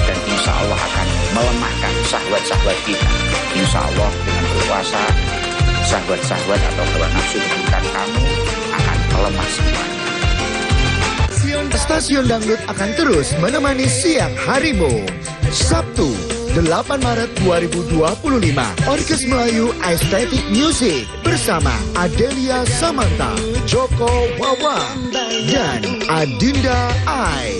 dan insya Allah akan melemahkan syahwat-syahwat kita. Insya Allah dengan berpuasa, syahwat-syahwat atau hawa nafsu keburukan kamu akan melemah semua. Stasiun Dangdut akan terus menemani siang harimu. Sabtu 8 Maret 2025, Orkes Melayu Aesthetic Music bersama Adelia Samantha, Joko Wawa, dan Adinda Ai.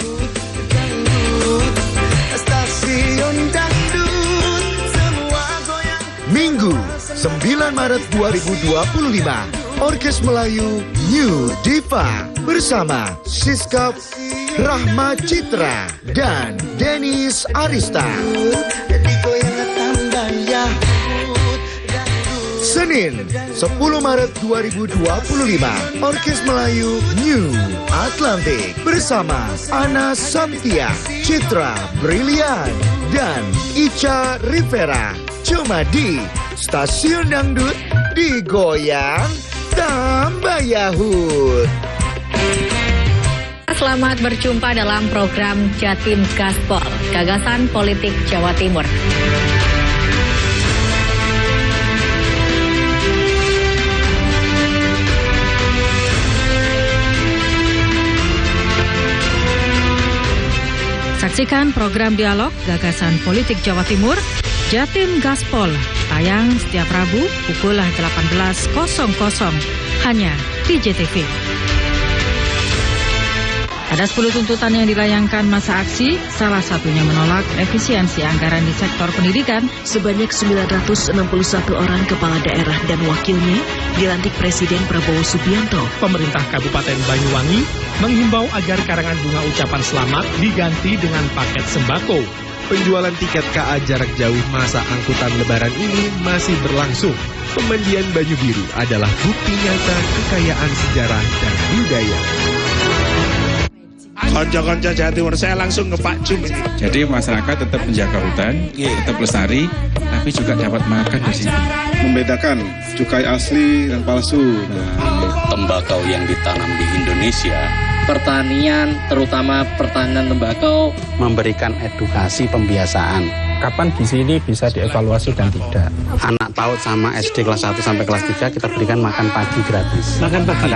Minggu 9 Maret 2025, Orkes Melayu New Diva bersama Siskap, Rahma Citra, dan Dennis Arista. Senin 10 Maret 2025, Orkes Melayu New Atlantik bersama Ana Samtia, Citra Brilian, dan Ica Rivera. Cuma di Stasiun Dangdut, digoyang tambah Yahud. Selamat berjumpa dalam program Jatim Gaspol, Gagasan Politik Jawa Timur. Saksikan program dialog Gagasan Politik Jawa Timur, Jatim Gaspol, tayang setiap Rabu pukul 18.00 hanya di JTV. Ada 10 tuntutan yang dilayangkan masa aksi, salah satunya menolak efisiensi anggaran di sektor pendidikan. Sebanyak 961 orang kepala daerah dan wakilnya dilantik Presiden Prabowo Subianto. Pemerintah Kabupaten Banyuwangi menghimbau agar karangan bunga ucapan selamat diganti dengan paket sembako. Penjualan tiket KA jarak jauh masa angkutan lebaran ini masih berlangsung. Pemandian Banyu Biru adalah bukti nyata kekayaan sejarah dan budaya. Konco-konco Jawa Timur, saya langsung ke Pak Jum ini. Jadi masyarakat tetap menjaga hutan, tetap lestari, tapi juga dapat makan di sini. Membedakan cukai asli dan palsu. Tembakau yang ditanam di Indonesia, pertanian, terutama pertanian tembakau, memberikan edukasi pembiasaan. Kapan gizi ini bisa dievaluasi dan tidak? Anak PAUD sama SD kelas 1 sampai kelas 3 kita berikan makan pagi gratis. Makan pagi.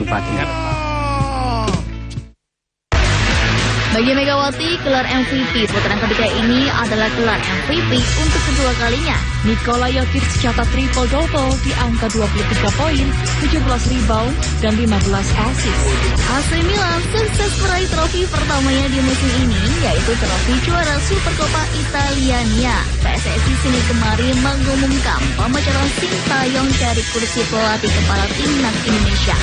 Bagi Megawati, gelar MVP putaran ketiga ini adalah gelar MVP untuk kedua kalinya. Nikola Jokic catat triple-double di angka 23 poin, 17 rebound, dan 15 assist. AC Milan sukses meraih trofi pertamanya di musim ini, yaitu trofi juara Supercoppa Italiania. PSSI Senin kemarin mengumumkan pemecahan Sintayong dari kursi pelatih kepala timnas Indonesia.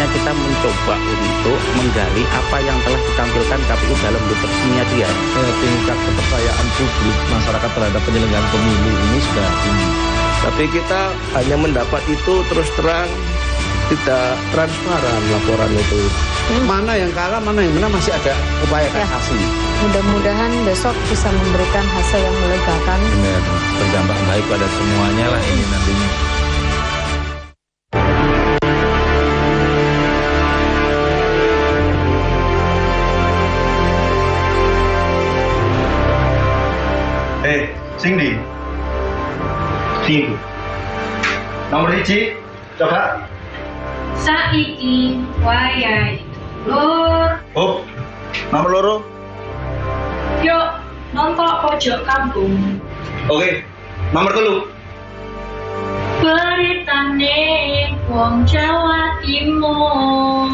Kita mencoba untuk menggali apa yang telah ditampilkan KPU dalam deteksinya dia. Tingkat kepercayaan publik masyarakat terhadap penyelenggaraan pemilu ini sudah tinggi. Tapi kita hanya mendapat itu terus terang, tidak transparan laporan itu. Mana yang kalah, mana yang menang, masih ada upaya kasasi. Mudah-mudahan besok bisa memberikan hasil yang melegakan. Benar, berdampak baik pada semuanya lah ini nantinya. Cindy, nomor 1, coba. Saiki wayahe lur. Oh, nomor 2. Yuk, nongkok pojok kampung. Oke, nomor 3. Beritane wong Jawa Timur.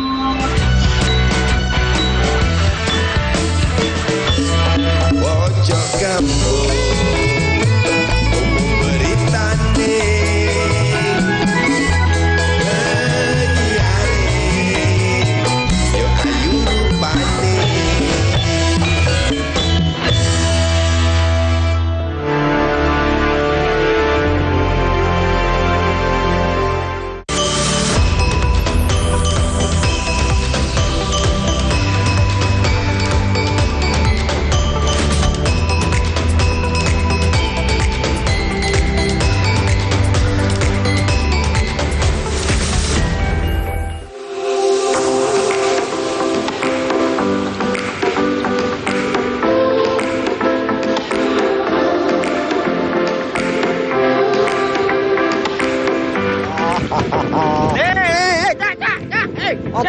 Pojok kampung.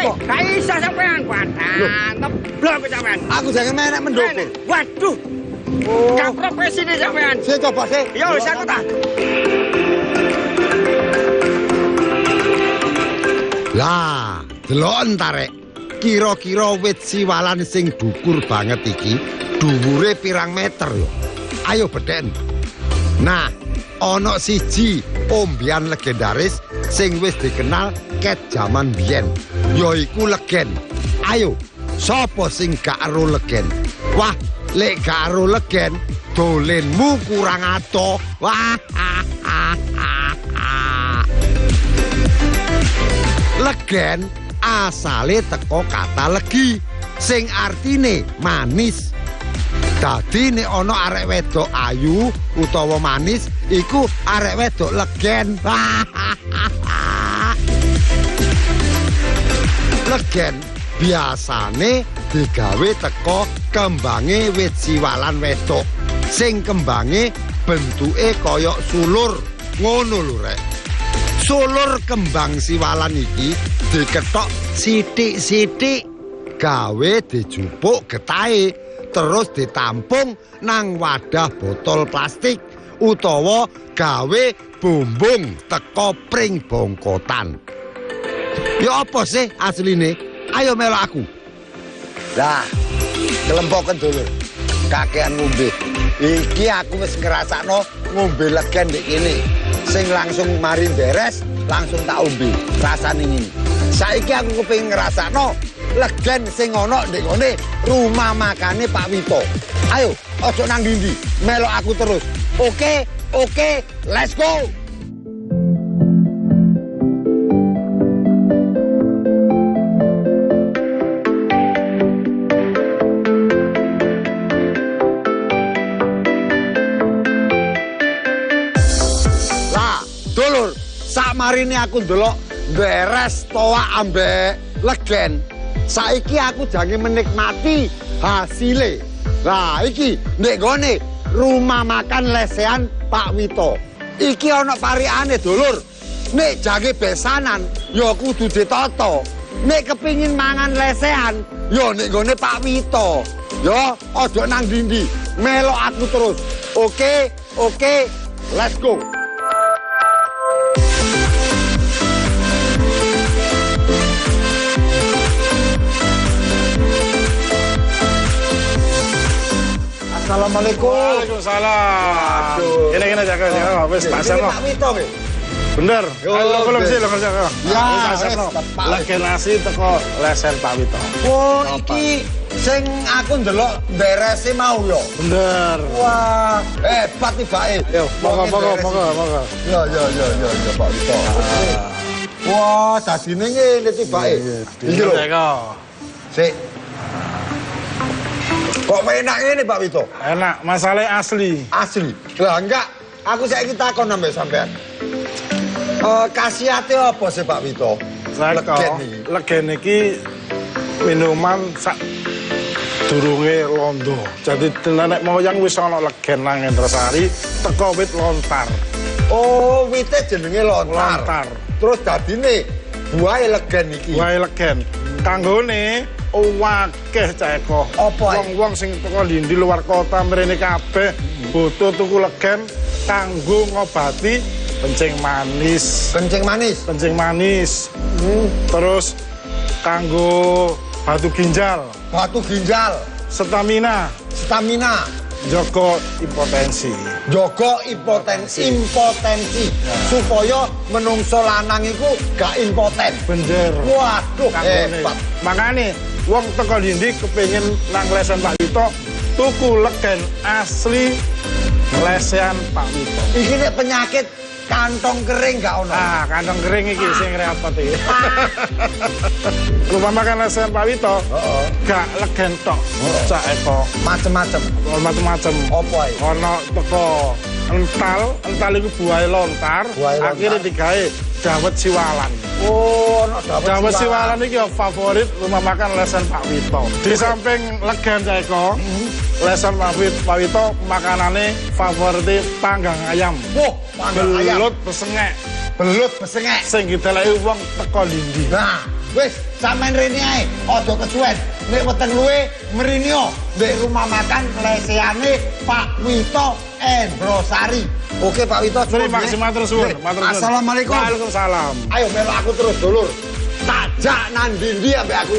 Kaisa sampean kuatan. Teblok sampean. Aku jangan menek mendukung. Waduh. Kaprok presiden sampean. Saya coba sih. Yo, saya tak. Lah, delok entarek. Kira-kira wit siwalan sing dukur banget iki dhuwure pirang meter yo. Ayo beden. Nah, ana siji ombian legendaris sing wis dikenal ket jaman biyen. Yaiku legen. Ayo, sapa sing gak ero legen? Wah, lek gak ero legen, dolenmu kurang ato. Wah. Legen asale teko kata legi sing artine manis. Dadi nek ana arek wedok ayu utawa manis iku arek wedok legen. Legen biasane digawe teko kembange wit siwalan wedok sing kembange bentuke kaya sulur ngono lho rek. Sulur kembang siwalan iki diketok sithik-sithik gawe dijupuk getahe terus ditampung nang wadah botol plastik utawa gawe bumbung teko pring bongkotan. Ya apa sih asline? Ayo melok aku. Lah, kelempokan dulu. Kakean ngombe. Iki aku wis ngrasakno ngombe legen ndek kene. Sing langsung mari beres, langsung tak ombe. Rasane ngene. Saiki aku kepengin ngrasakno legen sing ana ndek ngene rumah makane Pak Wito. Ayo, ojo nang ndi-ndi. Melok aku terus. Oke, let's go. Dulur, sak marine aku ndelok beres toa ambek legen. Saiki aku jange menikmati hasile. Lah iki ndek gone rumah makan lesehan Pak Wito. Iki ana pariane dulur. Nek jange besanan ya kudu ditata. Nek kepingin mangan lesehan ya nek gone Pak Wito. Ya aja nang ndi-ndi. Melok aku terus. Oke, let's go. Assalamualaikum. Waalaikumsalam. Ini jaga wis tak seno. Pak Wito nggih. Bener. Kalau belum sih jaga. Ya, lagi nasi teko lesen Pak Wito. Oh, iki sing aku ndelok berese mau yo. Bener. Wah, hebat tibake. Yo, moga. Ya, Pak Wito. Wah, dadine ngene tibake. Iki lho. Sik. Kok enak ini Pak Wito? Enak, masalahnya asli. Asli? Lah enggak, aku saiki takon sampean. Khasiate apa sih Pak Wito? Legen iki minuman sak durunge londo. Jadi nenek moyang wis ana legen nang Endrasari teko wit lontar. Oh, wite jenenge lontar. Terus dadine buahe legen iki. Buahe legen. Kanggone wakeh Ceko. Wong-wong sing teko ndi luar kota mrene kabeh butuh tuku legen kanggo ngobati kencing manis. Terus kanggo batu ginjal. Stamina. Jogo impotensi. Supaya menungso lanang iku gak impoten. Bener. Waduh, hebat. Makane wong teko ndi kepengin nang lesehan Pak Wito tuku legen asli lesehan Pak Wito. Iki nek penyakit kantong kering gak ono. Kantong kering iki sing repot iki. Rumah makan lesehan Pak Wito. Gak legen tok. Sak eko macem-macem. Apa ae? Ono teko ental iku buahe lontar, akhirnya digawe dawet siwalan. Oh, dawet siwalan iki favorit rumah makan lesehan Pak Wito. Di samping legen Ceko, lesehan Pak Wito makanane favorit panggang ayam. Wah, panggang ayam. Belut besengek. Sing dideleki wong teko ndi. Nah, wis sampean rene ae, aja kesuwen. Nek weteng luwe merinio ndek rumah makan lesehane Pak Wito Endrasari. Oke Pak Wito, terima kasih matur suwun. Assalamualaikum. Waalaikumsalam. Ayo melok aku terus dulur. Tak jak nang ndi ambek aku.